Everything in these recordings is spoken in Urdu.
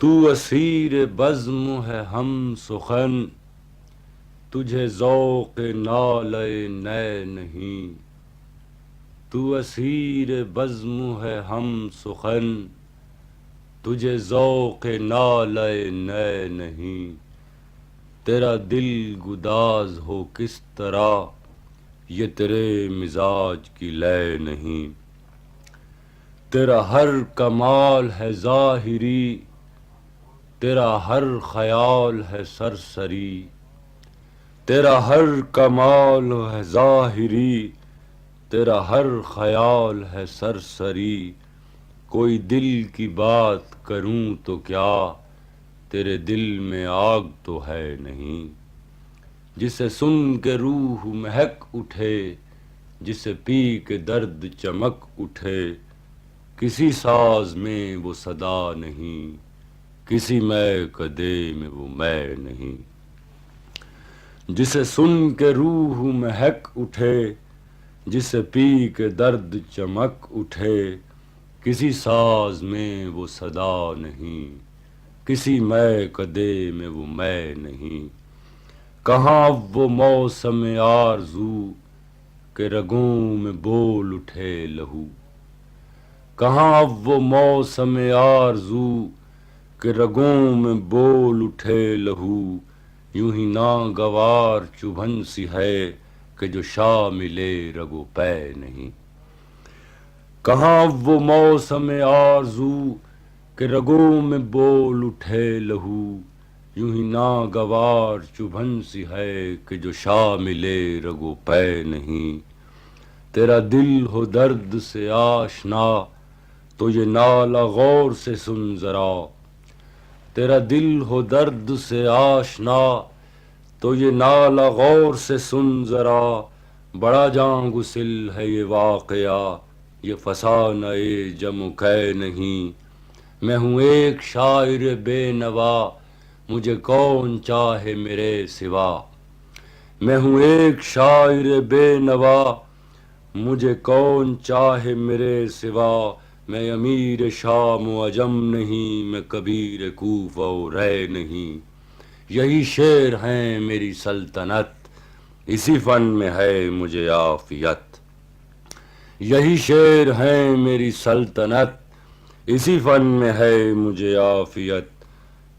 تو اسیر بزم ہے ہم سخن، تجھے ذوق نالۂ نے نہیں۔ تو اسیر بزم ہے ہم سخن، تجھے ذوق نالۂ نے نہیں۔ تیرا دل گداز ہو کس طرح، یہ تیرے مزاج کی لے نہیں۔ تیرا ہر کمال ہے ظاہری، تیرا ہر خیال ہے سرسری۔ تیرا ہر کمال ہے ظاہری، تیرا ہر خیال ہے سرسری۔ کوئی دل کی بات کروں تو کیا، تیرے دل میں آگ تو ہے نہیں۔ جسے سن کے روح مہک اٹھے، جسے پی کے درد چمک اٹھے، کسی ساز میں وہ صدا نہیں، کسی مے کدے میں وہ مے نہیں۔ جسے سن کے روح مہک اٹھے، جسے پی کے درد چمک اٹھے، کسی ساز میں وہ صدا نہیں، کسی مے کدے میں وہ مے نہیں۔ کہاں اب وہ موسم آرزو کہ رگوں میں بول اٹھے لہو۔ کہاں اب وہ موسم آرزو کہ رگوں میں بول اٹھے لہو۔ یوں ہی ناگوار چبھن سی ہے کہ جو شامل رگ و پے نہیں۔ کہاں اب وہ موسم آرزو کہ رگوں میں بول اٹھے لہو۔ یوں ہی ناگوار چبھن سی ہے کہ جو شامل رگ و پے نہیں۔ تیرا دل ہو درد سے آشنا تو یہ نالہ غور سے سن ذرا۔ تیرا دل ہو درد سے آشنا تو یہ نالہ غور سے سن ذرا۔ بڑا جاں گسل ہے یہ واقعہ، یہ فسانہ جم و کے نہیں۔ میں ہوں ایک شاعر بے نوا، مجھے کون چاہے میرے سوا۔ میں ہوں ایک شاعر بے نوا، مجھے کون چاہے میرے سوا۔ میں امیر شام و عجم نہیں، میں کبیر کوفہ و رے نہیں۔ یہی شعر ہیں میری سلطنت، اسی فن میں ہے مجھے عافیت۔ یہی شعر ہیں میری سلطنت، اسی فن میں ہے مجھے عافیت۔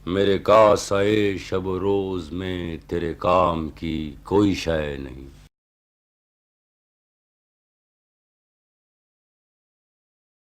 میرے کاسۂ شب و روز میں تیرے کام کی کوئی شے نہیں۔